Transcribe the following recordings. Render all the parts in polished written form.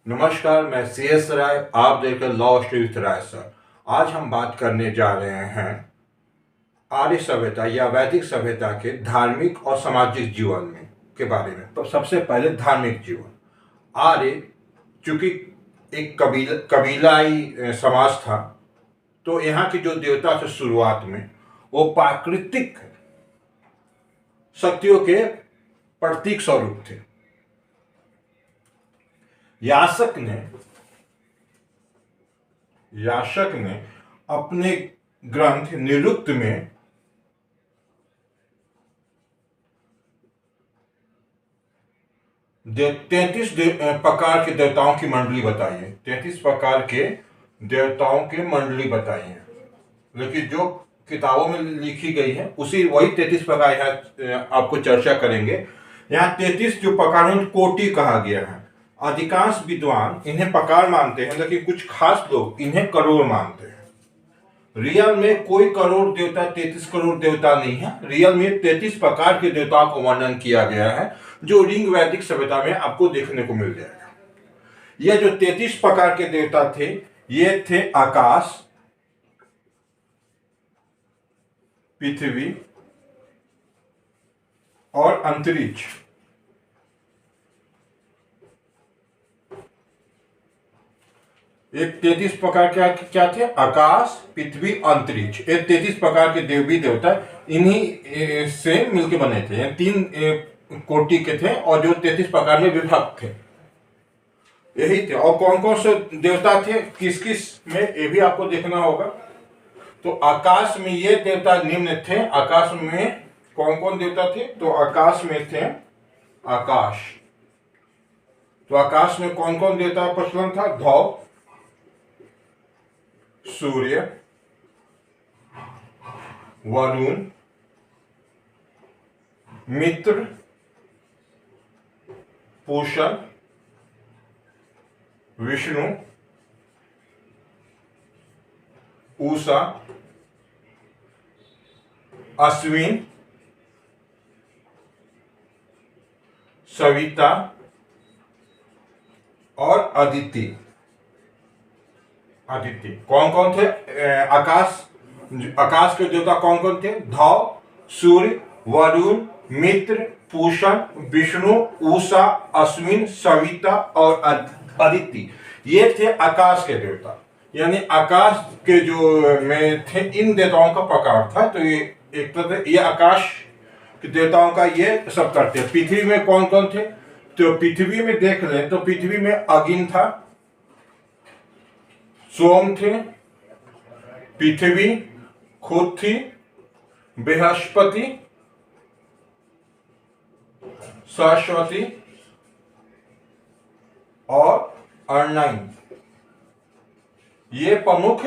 नमस्कार, मैं CS राय। आप देख रहे law story with Rai sir. आज हम बात करने जा रहे हैं आर्य सभ्यता या वैदिक सभ्यता के धार्मिक और सामाजिक जीवन में के बारे में। तो सबसे पहले धार्मिक जीवन। आर्य चूंकि एक कबीलाई समाज था, तो यहाँ के जो देवता थे शुरुआत में वो प्राकृतिक शक्तियों के प्रतीक स्वरूप थे। यास्क ने अपने ग्रंथ निरुक्त में 33 प्रकार के देवताओं की मंडली बताई है। 33 प्रकार के देवताओं की मंडली बताई है, लेकिन जो किताबों में लिखी गई है उसी वही 33 प्रकार यहाँ आपको चर्चा करेंगे। यहाँ 33 जो प्रकारों कोटि कहा गया है। अधिकांश विद्वान इन्हें प्रकार मानते हैं, लेकिन कुछ खास लोग इन्हें करोड़ मानते हैं। रियल में कोई करोड़ देवता 33 करोड़ देवता नहीं है। रियल में 33 प्रकार के देवताओं को वर्णन किया गया है, जो रिंग वैदिक सभ्यता में आपको देखने को मिल जाएगा। यह जो 33 प्रकार के देवता थे, ये थे आकाश, पृथ्वी और अंतरिक्ष। एक 33 प्रकार क्या थे? आकाश, पृथ्वी, अंतरिक्ष। ये 33 प्रकार के देवी देवता इन्हीं से मिलके बने थे। तीन कोटि के थे और जो 33 प्रकार में विभक्त थे यही थे। और कौन कौन से देवता थे, किस किस में, ये भी आपको देखना होगा। तो आकाश में ये देवता निम्न थे। आकाश में कौन कौन देवता थे? तो आकाश में थे आकाश। तो आकाश में कौन कौन देवता प्रचलन था? ध्रुव, सूर्य, वरुण, मित्र, पूषण, विष्णु, उषा, अश्विन, सविता और अदिति। कौन कौन थे? आकाश के देवता कौन कौन थे? ध्रुव, सूर्य, वरुण, मित्र, पूषण, विष्णु, उषा, अश्विन, सविता और अदिति। ये थे आकाश के देवता। यानी आकाश के जो में थे, इन देवताओं का प्रकार था। तो ये एक तरह ये आकाश के देवताओं का ये सब करते हैं। पृथ्वी में कौन कौन थे? तो पृथ्वी में देख लें तो पृथ्वी में अग्नि था, सोम थे, पृथ्वी खुद थी, बृहस्पति, सरस्वती और अर्णाई। ये प्रमुख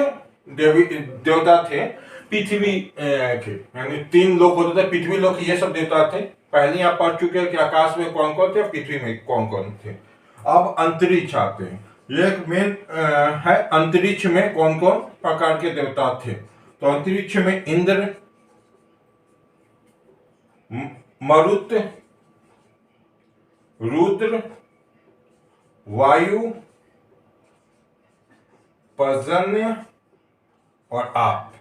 देवता थे पृथ्वी के। यानी तीन लोग होते थे, पृथ्वी लोग, ये सब देवता थे। पहले आप पढ़ चुके हैं कि आकाश में कौन कौन थे, पृथ्वी में कौन कौन थे। अब अंतरिक्ष आते हैं। ये एक मेन है। अंतरिक्ष में कौन कौन प्रकार के देवता थे? तो अंतरिक्ष में इंद्र, मरुत, रुद्र, वायु, पर्जन्य और आप।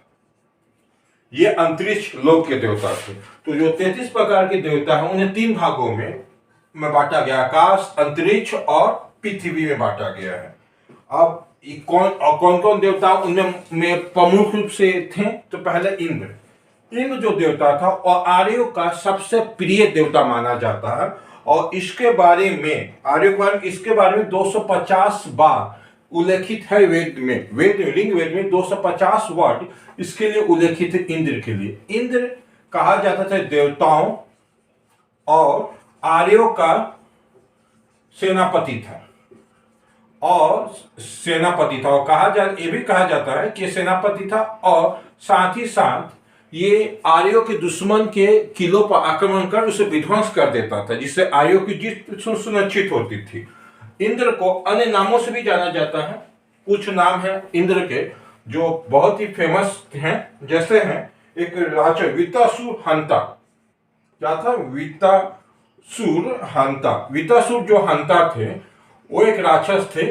ये अंतरिक्ष लोक के देवता थे। तो जो 33 प्रकार के देवता हैं उन्हें तीन भागों में बांटा गया। आकाश, अंतरिक्ष और पृथ्वी में बांटा गया है। अब कौन कौन देवता उनमें प्रमुख रूप से थे? तो पहले इंद्र जो देवता था और आर्यों का सबसे प्रिय देवता माना जाता है। और इसके बारे में आर्यों इसके बारे में 250 बार उल्लेखित है वेद में। रिंग वेद में 250 वर्ड इसके लिए उल्लेखित है इंद्र के लिए। इंद्र कहा जाता था देवताओं और आर्यों का सेनापति था। और ये भी कहा जाता है कि सेनापति था, और साथ ही साथ ये आर्यों के दुश्मन के किलों पर आक्रमण कर उसे विध्वंस कर देता था, जिससे आर्यों की जीत सुनिश्चित होती थी। इंद्र को अन्य नामों से भी जाना जाता है। कुछ नाम है इंद्र के जो बहुत ही फेमस हैं, जैसे हैं एक राजा वित्तासुर हंता। क्या था? वित्तासुर हंता। वित्तासुर जो हंता थे वो एक राक्षस थे,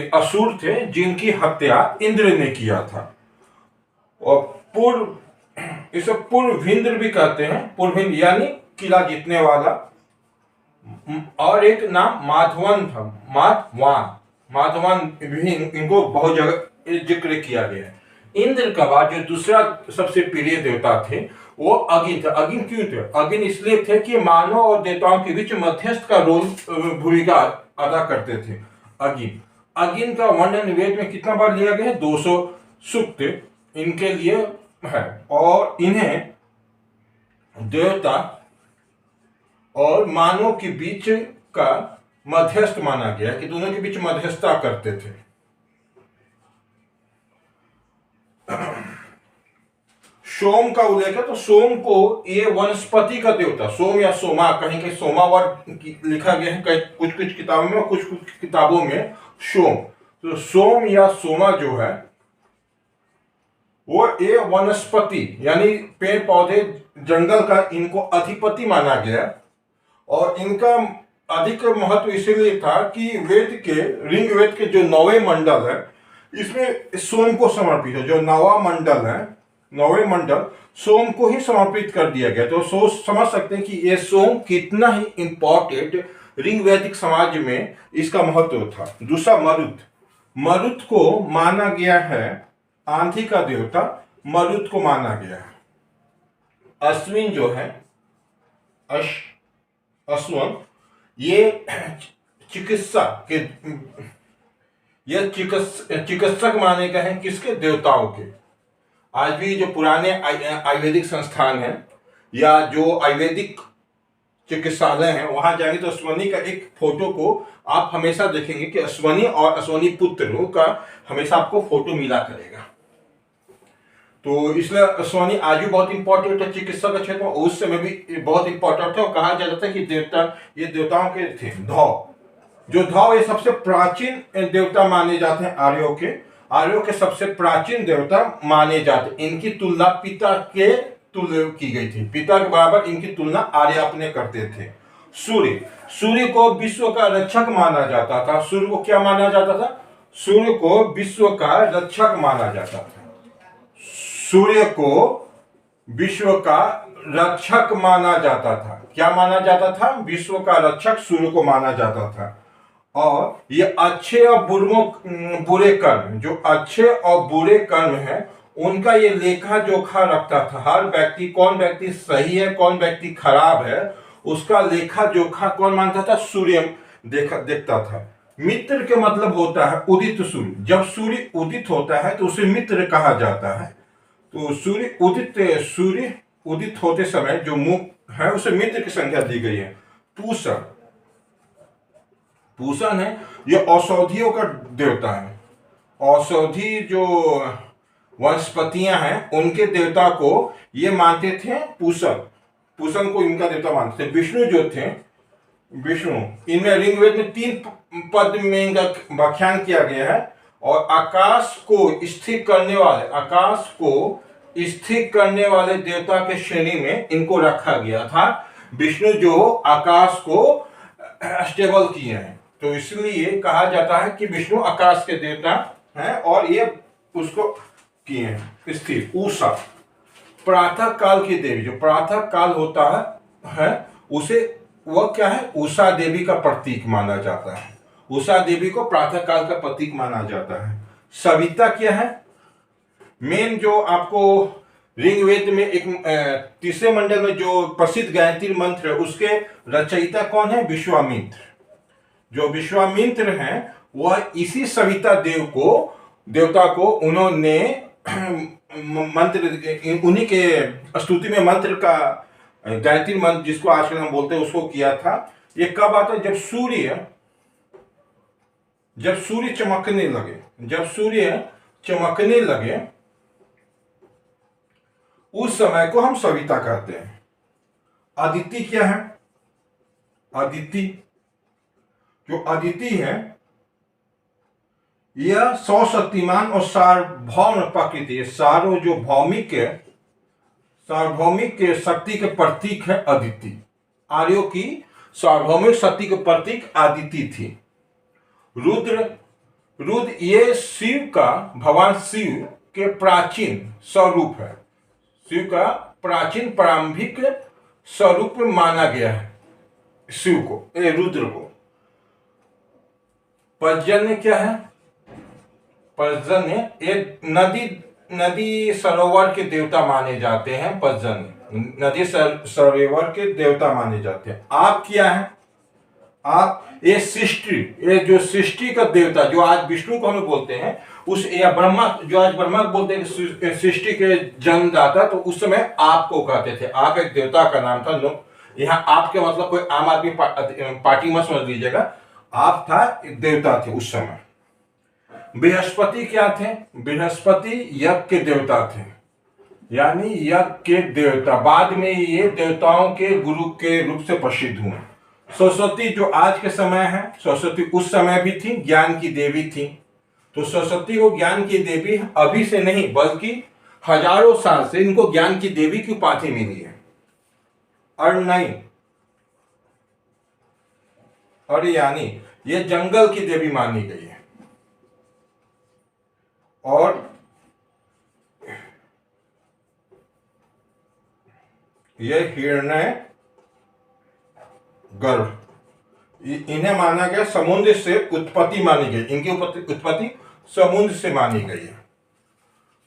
असुर थे, जिनकी हत्या इंद्र ने किया था। और पूर्व, इसे पूर्वविंद्र भी कहते हैं, पूर्वविंद्र यानी किला जीतने वाला। और एक नाम माधवन था, माधवान भी इनको बहुत जगह जिक्र किया गया है। इंद्र का बाद जो दूसरा सबसे प्रिय देवता थे वो अगिन थे। अगिन क्यों थे? अगिन इसलिए थे कि मानव और देवताओं के बीच मध्यस्थ का रोल, भूमिका अदा करते थे। अगिन का वर्णन वेद में कितना बार लिया गया है? 200 सूक्त इनके लिए है। और इन्हें देवता और मानव के बीच का मध्यस्थ माना गया कि दोनों के बीच मध्यस्थता करते थे। सोम का उल्लेख है, तो सोम को ये वनस्पति का देवता, सोम या सोमा, कहीं कहीं सोमावर लिखा गया है, कुछ कुछ किताबों में, कुछ कुछ किताबों में सोम। तो सोम या सोमा जो है वो ये वनस्पति यानी पेड़ पौधे जंगल का इनको अधिपति माना गया। और इनका अधिक महत्व इसीलिए था कि ऋग्वेद के जो 9वें मंडल है इसमें सोम को समर्पित है। जो 9वां मंडल है, 9वें मंडल सोम को ही समर्पित कर दिया गया। तो सोच समझ सकते हैं कि ये सोम कितना ही इंपॉर्टेंट ऋग्वैदिक समाज में इसका महत्व था। दूसरा मरुत को माना गया है आंधी का देवता, मरुत को माना गया है। अश्विन जो है, अश्वन, ये चिकित्सक माने गए हैं। किसके? देवताओं के। आज भी जो पुराने आयुर्वेदिक संस्थान हैं या जो आयुर्वेदिक चिकित्सालय हैं, वहां जाएंगे तो अश्वनी का एक फोटो को आप हमेशा देखेंगे कि अश्वनी और अश्वनी पुत्र का हमेशा आपको फोटो मिला करेगा। तो इसलिए अश्वनी आज भी बहुत इंपॉर्टेंट है चिकित्सा के क्षेत्र में, उस समय भी बहुत इंपॉर्टेंट है। और कहा जाता था कि ये देवताओं के थे। धौ ये सबसे प्राचीन देवता माने जाते हैं। आर्यों के सबसे प्राचीन देवता माने जाते। इनकी तुलना पिता के तुल्य की गई थी, पिता के बराबर इनकी तुलना आर्य अपने करते थे। सूर्य को विश्व का रक्षक माना जाता था। सूर्य को क्या माना जाता था? सूर्य को विश्व का रक्षक माना जाता था। सूर्य को विश्व का रक्षक माना जाता था। क्या माना जाता था? विश्व का रक्षक सूर्य को माना जाता था। और ये अच्छे और बुरे कर्म, जो अच्छे और बुरे कर्म है उनका ये लेखा जोखा रखता था। हर व्यक्ति, कौन व्यक्ति सही है, कौन व्यक्ति खराब है, उसका लेखा जोखा कौन मानता था? सूर्य देखता था। मित्र के मतलब होता है उदित सूर्य। जब सूर्य उदित होता है तो उसे मित्र कहा जाता है। तो सूर्य उदित होते समय जो मुख है उसे मित्र की संख्या दी गई है। पूषण है, ये औषधियों का देवता है। औषधि जो वनस्पतियां हैं उनके देवता को ये मानते थे पूषण को इनका देवता मानते थे। विष्णु जो थे, इनमें ऋग्वेद में 3 पद में इनका व्याख्यान किया गया है। और आकाश को स्थिर करने वाले देवता के श्रेणी में इनको रखा गया था। विष्णु जो आकाश को स्टेबल किए हैं, तो इसलिए कहा जाता है कि विष्णु आकाश के देवता हैं और ये उसको किए हैं स्थिर। उषा, प्रातः काल की देवी, जो प्रातः काल होता है उसे वह क्या है? उषा देवी का प्रतीक माना जाता है। उषा देवी को प्रातः काल का प्रतीक माना जाता है। सविता क्या है? मेन जो आपको ऋग्वेद में एक 3रे मंडल में जो प्रसिद्ध गायत्री मंत्र है उसके रचयिता कौन है? विश्वामित्र। जो विश्वामित्र हैं वह इसी सविता देवता को उन्होंने मंत्र, उन्हीं के स्तुति में मंत्र का गायत्री मंत्र जिसको आजकल हम बोलते हैं उसको किया था। ये कब आता है? जब सूर्य चमकने लगे उस समय को हम सविता कहते हैं। अदिति क्या है? जो अदिति है यह सौशक्तिमान और सार्वभौम प्रकृति, सार्वभौमिक शक्ति के प्रतीक है अदिति। आर्यों की सार्वभौमिक शक्ति के प्रतीक अदिति थी। रुद्र, रुद्र ये शिव का, भगवान शिव के प्राचीन स्वरूप है। शिव का प्राचीन प्रारंभिक स्वरूप माना गया है शिव को, रुद्र को। पर्जन्य क्या है? पर्जन्य एक नदी सरोवर के देवता माने जाते हैं। पर्जन्य नदी सरोवर के देवता माने जाते हैं। आप क्या है? आप ये सृष्टि, ये जो सृष्टि का देवता, जो आज विष्णु को हम बोलते हैं, उस या ब्रह्मा, जो आज ब्रह्मा बोलते हैं सृष्टि के जन्मदाता, तो उस समय आपको कहते थे। आप एक देवता का नाम था। यहाँ आपके मतलब कोई आम आदमी पार्टी मत समझ लीजिएगा। आप था, एक देवता थे उस समय। बृहस्पति क्या थे? बृहस्पति यज्ञ के देवता थे, यानी यज्ञ के देवता। बाद में ये देवताओं के गुरु के रूप से प्रसिद्ध हुए। सरस्वती जो आज के समय है, सरस्वती उस समय भी थी, ज्ञान की देवी थी। तो सरस्वती को ज्ञान की देवी अभी से नहीं बल्कि हजारों साल से इनको ज्ञान की देवी की उपाधि मिली है। और नहीं, और यानी ये जंगल की देवी मानी गई है। और ये हिरण्य गर्भ, इन्हें माना गया समुद्र से उत्पत्ति मानी गई। इनकी उत्पत्ति समुद्र से मानी गई है।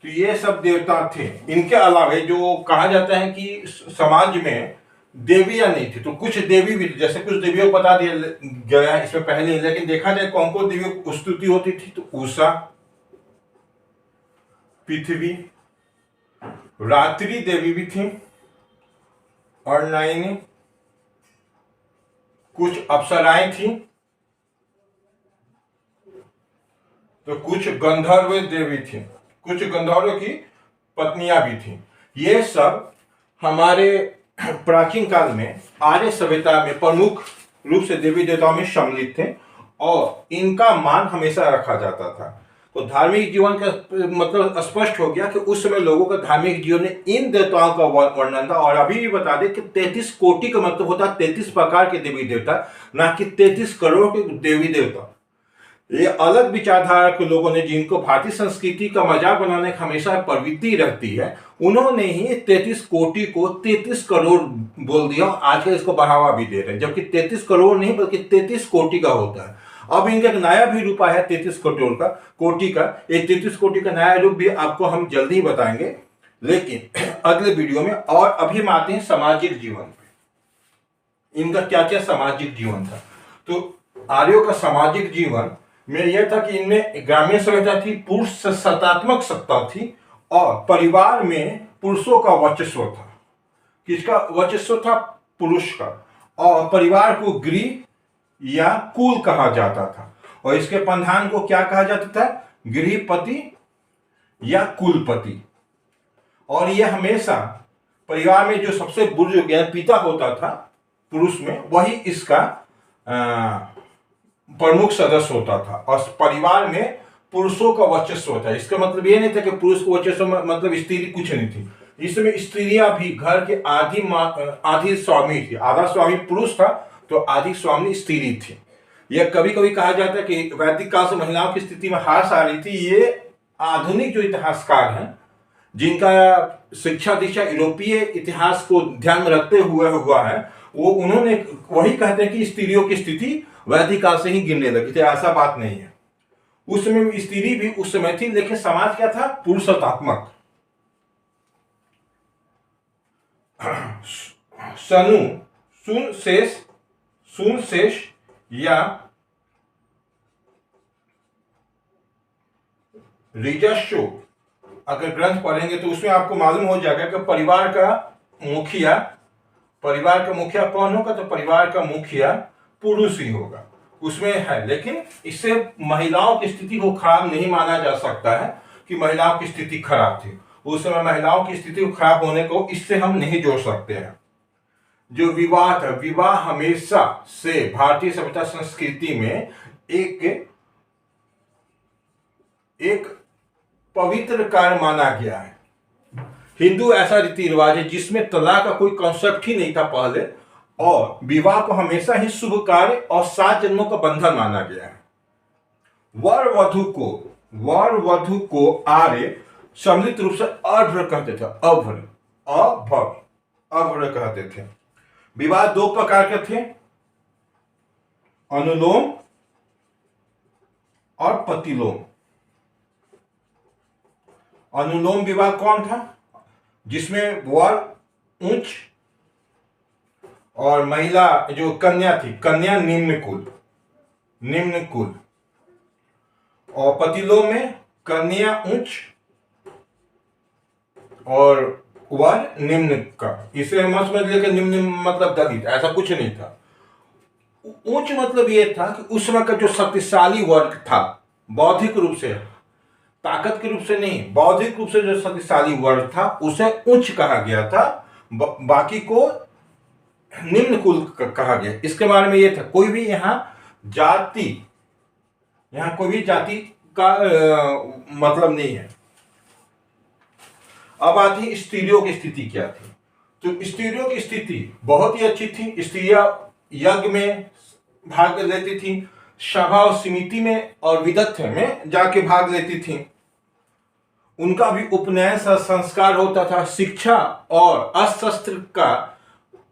तो ये सब देवता थे। इनके अलावा जो कहा जाता है कि समाज में देवियां नहीं थी, तो कुछ देवी भी, जैसे कुछ देवियों को बता दिया गया है इसमें पहले, लेकिन देखा जाए कौन कौन देवियों की स्तुति होती थी, तो उषा, पृथ्वी, रात्रि देवी भी थी, और नयनी, कुछ अप्सराएं थी, तो कुछ गंधर्व देवी थी, कुछ गंधर्व की पत्नियां भी थी। ये सब हमारे प्राचीन काल में आर्य सभ्यता में प्रमुख रूप से देवी देवताओं में सम्मिलित थे, और इनका मान हमेशा रखा जाता था। तो धार्मिक जीवन का मतलब स्पष्ट हो गया कि उस समय लोगों का धार्मिक जीवन में इन देवताओं का वर्णन था। और अभी भी बता दें कि 33 कोटि का मतलब होता है 33 प्रकार के देवी देवता, ना कि 33 करोड़ के देवी देवता। ये अलग विचारधारा के लोगों ने, जिनको भारतीय संस्कृति का मजाक बनाने की हमेशा प्रवृत्ति रहती है, उन्होंने ही 33 कोटि को 33 करोड़ बोल दिया। आजकल इसको बढ़ावा भी दे रहे हैं, जबकि 33 करोड़ नहीं बल्कि 33 कोटि का होता है। अब इनका एक नया भी रूप है 33 कोटि का। ये 33 कोटि का नया रूप भी आपको हम जल्दी ही बताएंगे, लेकिन अगले वीडियो में। और अभी हम आते हैं सामाजिक जीवन पे। इनका क्या क्या सामाजिक जीवन था। तो आर्यों का सामाजिक जीवन में यह था कि इनमें ग्रामीण सभ्यता थी, पुरुष सत्तात्मक सत्ता थी, और परिवार में पुरुषों का वर्चस्व था। किसका वर्चस्व था? पुरुष का। और परिवार को गृह या कुल कहा जाता था, और इसके प्रधान को क्या कहा जाता था? गृहपति या कुलपति। और यह हमेशा परिवार में जो सबसे बुजुर्ग या पिता होता था पुरुष में, वही इसका प्रमुख सदस्य होता था। और परिवार में पुरुषों का वर्चस्व होता है। इसका मतलब ये नहीं था कि पुरुष का वर्चस्व मतलब स्त्री कुछ नहीं थी। इसमें स्त्रियां भी घर के आधी स्वामी थी। आधा स्वामी पुरुष था तो आधी स्वामी स्त्री थी। यह कभी कभी कहा जाता है कि वैदिक काल से महिलाओं की स्थिति में ह्रास आ रही थी। ये आधुनिक जो इतिहासकार हैं, जिनका शिक्षा दीक्षा यूरोपीय इतिहास को ध्यान में रखते हुए हुआ है, वो उन्होंने वही कहते हैं कि स्त्रियों की स्थिति वैदिक काल से ही गिरने लगी थी। ऐसा बात नहीं है। उस समय स्त्री भी उस समय थी, लेकिन समाज क्या था? पुरुषात्मक। सुनशेष या रिजस्व अगर ग्रंथ पढ़ेंगे तो उसमें आपको मालूम हो जाएगा कि परिवार का मुखिया कौन होगा? तो परिवार का मुखिया पुरुष ही होगा, उसमें है। लेकिन इससे महिलाओं की स्थिति को खराब नहीं माना जा सकता है कि महिलाओं की स्थिति खराब थी। उस समय महिलाओं की स्थिति को खराब होने को इससे हम नहीं जोड़ सकते हैं। जो विवाह था, विवाह हमेशा से भारतीय सभ्यता संस्कृति में एक पवित्र कार्य माना गया है। हिंदू ऐसा रीति रिवाज है जिसमें तलाक का कोई कॉन्सेप्ट ही नहीं था पहले, और विवाह को हमेशा ही शुभ कार्य और 7 जन्मों का बंधन माना गया है। वर वधु को आर्य सम्मिलित रूप से अभ्र कहते थे। अभ्र कहते थे। विवाह दो प्रकार के थे, अनुलोम और प्रतिलोम। अनुलोम विवाह कौन था? जिसमें वर उच्च और महिला जो कन्या थी, कन्या निम्न कुल। और प्रतिलोम में कन्या उच्च और वर निम्न का। इसे मत समझ लिया कि निम्न मतलब दलित, ऐसा कुछ नहीं था। उच्च मतलब यह था कि उस समय का जो शक्तिशाली वर्ग था, बौद्धिक रूप से, ताकत के रूप से नहीं, बौद्धिक रूप से जो शक्तिशाली वर्ग था उसे उच्च कहा गया था, बाकी को निम्न कुल कहा गया। इसके बारे में यह था, कोई भी यहाँ कोई भी जाति का मतलब नहीं है। अब आती स्त्रियों की स्थिति क्या थी। तो स्त्रियों की स्थिति बहुत ही अच्छी थी। स्त्रियां यज्ञ में भाग लेती थी, सभा और समिति में और विदग्ध में जाके भाग लेती थी। उनका भी उपनयन संस्कार होता था। शिक्षा और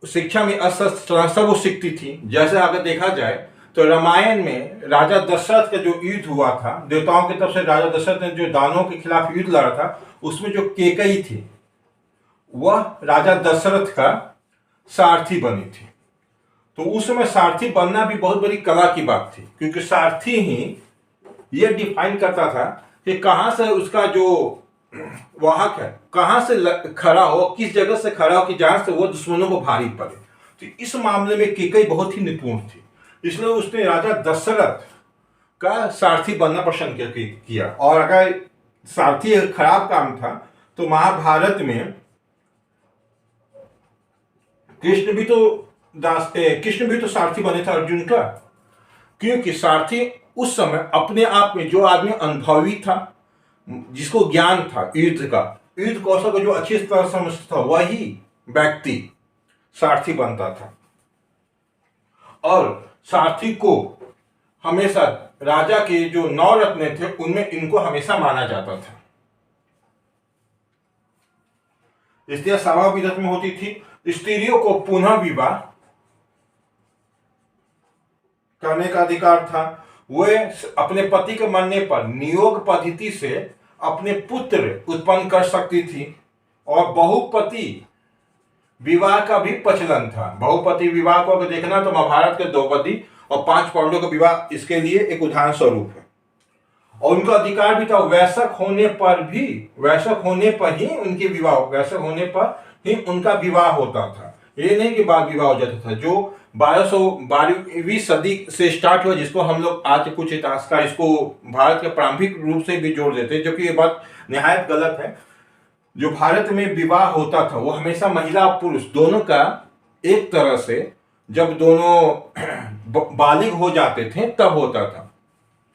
शिक्षा में अस्त्र सब वो सीखती थी। जैसे अगर देखा जाए तो रामायण में राजा दशरथ का जो युद्ध हुआ था, देवताओं की तरफ से राजा दशरथ ने जो दानवों के खिलाफ युद्ध लड़ा था, उसमें जो केकई थी वह राजा दशरथ का सारथी बनी थी। तो उस समय सारथी बनना भी बहुत बड़ी कला की बात थी, क्योंकि सारथी ही यह डिफाइन करता था कि कहां से उसका जो वाहक है कहां से खड़ा हो, किस जगह से खड़ा हो कि जहां से वो दुश्मनों को भारी पड़े। तो इस मामले में केकई बहुत ही निपुण थी, इसलिए उसने राजा दशरथ का सारथी बनना पसंद किया। और अगर सारथी एक खराब काम था तो महाभारत में कृष्ण भी तो सारथी बने थे अर्जुन का, क्योंकि सारथी उस समय अपने आप में जो आदमी अनुभवी था, जिसको ज्ञान था युद्ध कौशल को जो अच्छी तरह समझता था, वही व्यक्ति सारथी बनता था। और सारथी को हमेशा राजा के जो 9 रत्न थे उनमें इनको हमेशा माना जाता था। इसलिए सभा विदत में होती थी। स्त्रियों को पुनः विवाह करने का अधिकार था। वे अपने पति के मरने पर नियोग पद्धति से अपने पुत्र उत्पन्न कर सकती थी। और बहुपति विवाह का भी प्रचलन था। बहुपति विवाह को अगर देखना तो महाभारत के द्रौपदी और 5 पांडवों का विवाह इसके लिए एक उदाहरण स्वरूप है। और उनका अधिकार भी था, वयस्क होने पर ही उनका विवाह होता था। ये नहीं कि बाद विवाह हो जाता था। जो 1212वीं सदी से स्टार्ट हुआ, जिसको हम लोग आज कुछ इतिहासकार इसको भारत के प्रारंभिक रूप से भी जोड़ देते हैं, जो कि ये बात निहायत गलत है। जो भारत में विवाह होता था वो हमेशा महिला और पुरुष दोनों का एक तरह से, जब दोनों बालिग हो जाते थे तब होता था।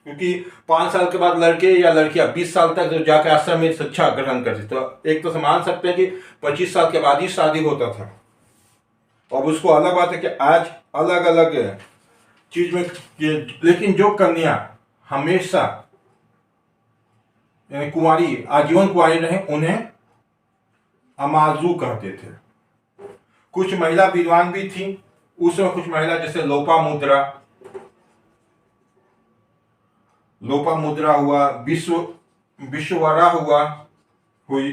क्योंकि 5 साल के बाद लड़के या लड़कियां 20 साल तक जो जाकर आश्रम में शिक्षा ग्रहण करते, तो एक तो मान सकते हैं कि 25 साल के बाद ही शादी होता था। अब उसको अलग बात है कि आज अलग अलग चीज में, लेकिन जो कन्या हमेशा कुंवारी, आजीवन कुंवारी रहे, उन्हें अमाजू कहते थे। कुछ महिला विद्वान भी थी उस समय। कुछ महिला जैसे लोपामुद्रा हुआ, विश्ववरा हुई,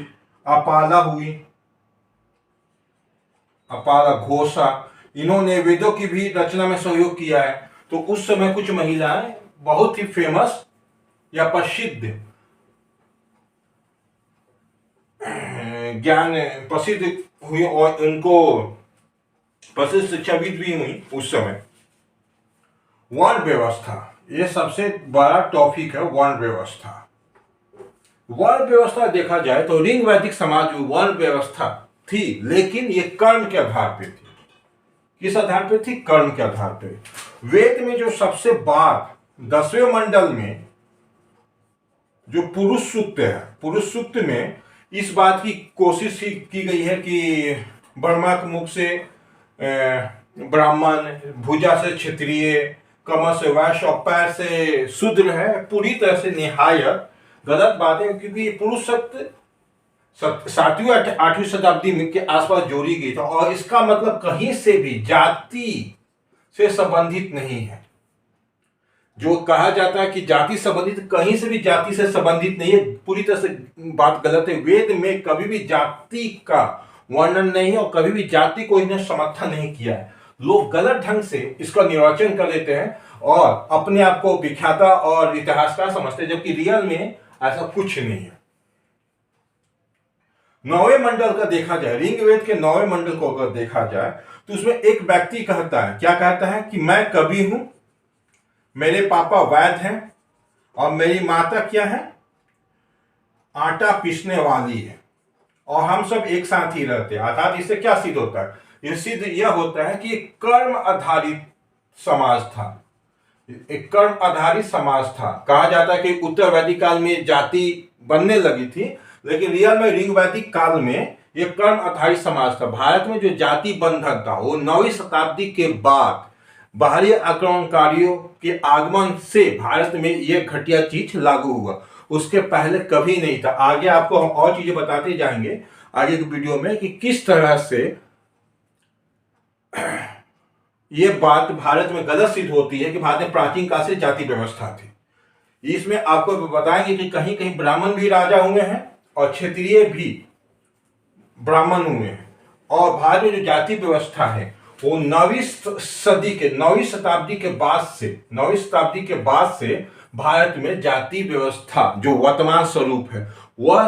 अपाला घोषा, इन्होंने वेदों की भी रचना में सहयोग किया है। तो उस समय कुछ महिलाएं बहुत ही फेमस या प्रसिद्ध हुई और उनको प्रसिद्ध शिक्षाविद भी हुई उस समय। वर्ण व्यवस्था, ये सबसे बड़ा टॉपिक है। वर्ण व्यवस्था देखा जाए तो रिंग वैदिक समाज में वर्ण व्यवस्था थी, लेकिन ये कर्ण के आधार पे थी। किस आधार पे थी? कर्ण के आधार पे। वेद में जो सबसे बाद 10वें मंडल में जो पुरुष सूक्त है, पुरुष सूक्त में इस बात की कोशिश की गई है कि ब्रह्मा के मुख से ब्राह्मण, भुजा से क्षत्रिय, कमर से वैश्य और पैर से शूद्र है, पूरी तरह से निहायत गलत बात है, क्योंकि ये पुरुष शब्द 7वीं 8वीं शताब्दी में के आसपास जोड़ी गई था और इसका मतलब कहीं से भी जाति से संबंधित नहीं है। जो कहा जाता है कि जाति संबंधित, कहीं से भी जाति से संबंधित नहीं है, पूरी तरह से बात गलत है। वेद में कभी भी जाति का वर्णन नहीं है और कभी भी जाति को इन्हें समर्थन नहीं किया है। लोग गलत ढंग से इसका निर्वचन कर देते हैं और अपने आप को विख्याता और इतिहासकार समझते हैं, जबकि रियल में ऐसा कुछ नहीं है। 9वें मंडल का देखा जाए, ऋग्वेद के 9वें मंडल को अगर देखा जाए तो उसमें एक व्यक्ति कहता है, क्या कहता है कि मैं कवि हूं, मेरे पापा वैद्य हैं और मेरी माता क्या है, आटा पीसने वाली है और हम सब एक साथ ही रहते हैं। अर्थात इससे क्या सिद्ध होता है? यह सिद्ध यह होता है कि कर्म आधारित समाज था, एक कर्म आधारित समाज था। कहा जाता है कि उत्तर वैदिक काल में जाति बनने लगी थी, लेकिन रियल में ऋग वैदिक काल में यह कर्म आधारित समाज था। भारत में जो जाति बंधन था वो 9वीं शताब्दी के बाद बाहरी आक्रमणकारियों के आगमन से भारत में यह घटिया चीज लागू हुआ, उसके पहले कभी नहीं था। आगे आपको हम और चीजें बताते जाएंगे आगे के वीडियो में कि किस तरह से यह बात भारत में गलत सिद्ध होती है कि भारत में प्राचीन काल से जाति व्यवस्था थी। इसमें आपको बताएंगे कि कहीं कहीं ब्राह्मण भी राजा हुए हैं और क्षत्रिय भी ब्राह्मण हुए हैं। और भारत में जो जाति व्यवस्था है वो 9वीं शताब्दी के बाद से भारत में जाति व्यवस्था जो वर्तमान स्वरूप है वह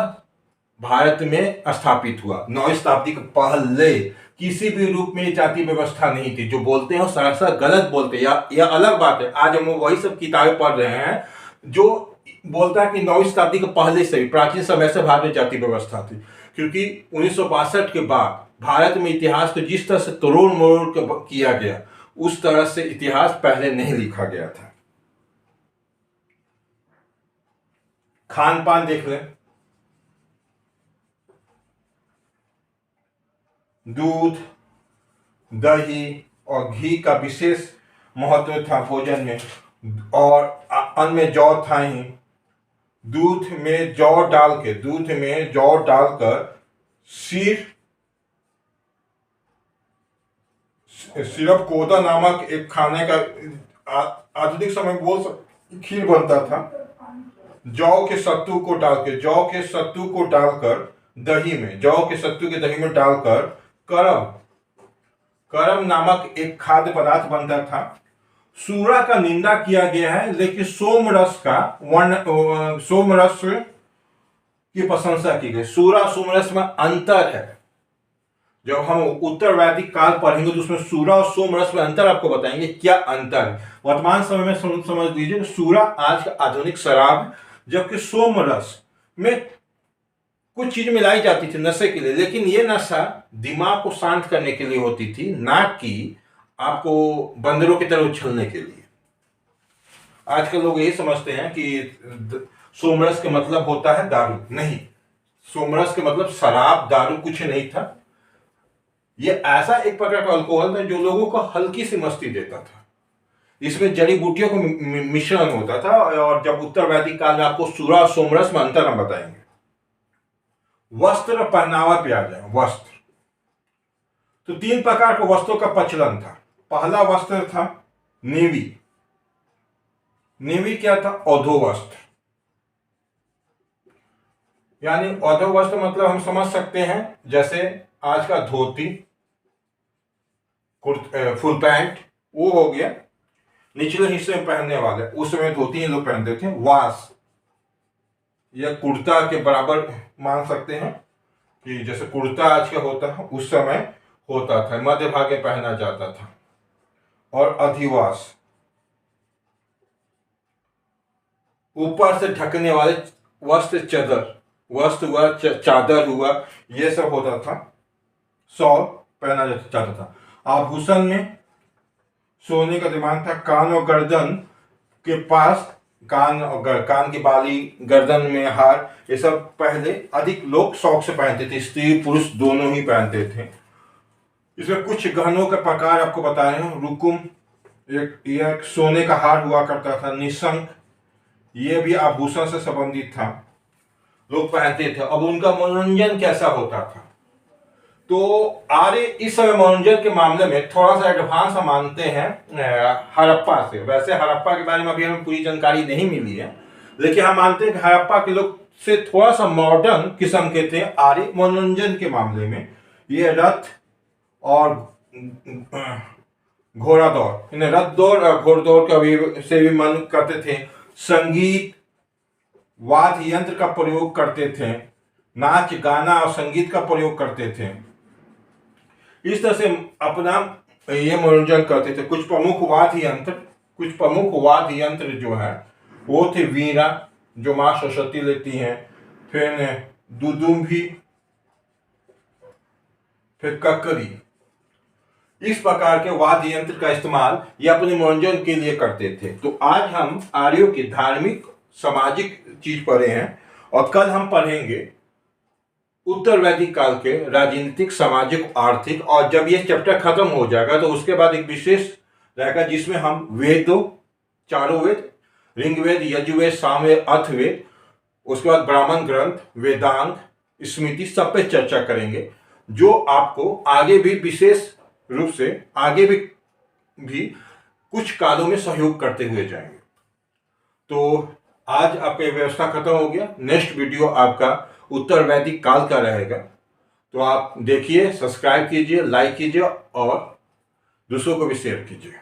भारत में स्थापित हुआ। 9वीं शताब्दी के पहले किसी भी रूप में जाति व्यवस्था नहीं थी। जो बोलते हैं वो सरासर गलत बोलते हैं, या अलग बात है। आज हम वही सब किताबें पढ़ रहे हैं जो बोलता है कि 9वीं शताब्दी के पहले से ही प्राचीन समय से भारत में जाति व्यवस्था थी, क्योंकि 1962 के बाद भारत में इतिहास को जिस तरह से तोड़ मोड़ किया गया उस तरह से इतिहास पहले नहीं लिखा गया था। खान पान देख लें, दूध, दही और घी का विशेष महत्व था भोजन में, और अन्न में जौ था ही। दूध में जौ डालकर सिरप कोदा नामक एक खाने का आधुनिक समय में बोल खीर बनता था। जौ के सत्तू को डालकर दही में डालकर करम नामक एक खाद्य पदार्थ बनता था। सूरा का निंदा किया गया है, लेकिन सोमरस की प्रशंसा की गई। सूरा सोमरस में अंतर है। जब हम उत्तर वैदिक काल पढ़ेंगे तो उसमें सूरा और सोमरस में अंतर आपको बताएंगे क्या अंतर है। वर्तमान समय में समझ लीजिए, सूरा आज का आधुनिक शराब है, जबकि सोमरस में कुछ चीज मिलाई जाती थी नशे के लिए, लेकिन ये नशा दिमाग को शांत करने के लिए होती थी, ना कि आपको बंदरों की तरह उछलने के लिए। आजकल लोग यही समझते हैं कि सोमरस के मतलब होता है दारू। नहीं, सोमरस के मतलब शराब दारू कुछ नहीं था। ये ऐसा एक प्रकार का अल्कोहल था जो लोगों को हल्की सी मस्ती देता था। इसमें जड़ी बूटियों का मिश्रण होता था। और जब उत्तर वैदिक काल में आपको सूरा और सोमरस में अंतर हम बताएंगे। वस्त्र पहनावा पे आ जाए। वस्त्र तो 3 प्रकार के वस्त्रों का प्रचलन था। पहला वस्त्र था नेवी। नेवी क्या था? औधो वस्त्र। यानी औधो वस्त्र मतलब हम समझ सकते हैं जैसे आज का धोती, फुल पैंट, वो हो गया। निचले हिस्से में पहनने वाले, उस समय धोती लोग पहनते थे। वास या कुर्ता के बराबर मान सकते हैं कि जैसे कुर्ता आज का होता है उस समय होता था, मध्य भाग में पहना जाता था। और अधिवास, ऊपर से ढकने वाले वस्त्र, वस्त्र हुआ, चादर हुआ, ये सब होता था। शॉल पहना जाता था। आभूषण में सोने का दिमाग था। कान और गर्दन के पास, कान की बाली, गर्दन में हार, ये सब पहले अधिक लोग शौक से पहनते थे। स्त्री पुरुष दोनों ही पहनते थे। इसमें कुछ गहनों के प्रकार आपको बता रहे हैं। रुकुम एक सोने का हार हुआ करता था, निशंक। ये भी आभूषण से संबंधित था, लोग पहनते थे। अब उनका मनोरंजन कैसा होता था, तो आर्य इस समय मनोरंजन के मामले में थोड़ा सा एडवांस हम मानते हैं हड़प्पा से। वैसे हड़प्पा के बारे में अभी हमें पूरी जानकारी नहीं मिली है, लेकिन हम मानते हैं कि हड़प्पा के लोग से थोड़ा सा मॉडर्न किस्म के थे आर्य मनोरंजन के मामले में। ये रथ और घोड़ा दौड़, इन्हें रथ दौड़ और घोड़दौड़ का भी से भी मन करते थे। संगीत, वाद्य यंत्र का प्रयोग करते थे, नाच गाना और संगीत का प्रयोग करते थे। इस तरह से अपना ये मनोरंजन करते थे। कुछ प्रमुख वाद्य यंत्र जो है वो थे वीणा, जो माँ सरस्वती लेती हैं, फिर दुदुम्भी, फिर ककरी। इस प्रकार के वाद्य यंत्र का इस्तेमाल ये अपने मनोरंजन के लिए करते थे। तो आज हम आर्यों की धार्मिक सामाजिक चीज पढ़े हैं, और कल हम पढ़ेंगे उत्तर वैदिक काल के राजनीतिक, सामाजिक, आर्थिक। और जब ये चैप्टर खत्म हो जाएगा तो उसके बाद एक विशेष रहेगा जिसमें हम वेदों, चारों वेद, ऋग्वेद, यजुर्वेद, सामवेद, अथर्ववेद, उसके बाद ब्राह्मण ग्रंथ, वेदांत, स्मृति, सब पे चर्चा करेंगे, जो आपको आगे भी विशेष रूप से आगे भी कुछ कालों में सहयोग करते हुए जाएंगे। तो आज आपका व्यवस्था खत्म हो गया। नेक्स्ट वीडियो आपका उत्तर वैदिक काल का रहेगा, तो आप देखिए, सब्सक्राइब कीजिए, लाइक कीजिए और दूसरों को भी शेयर कीजिए।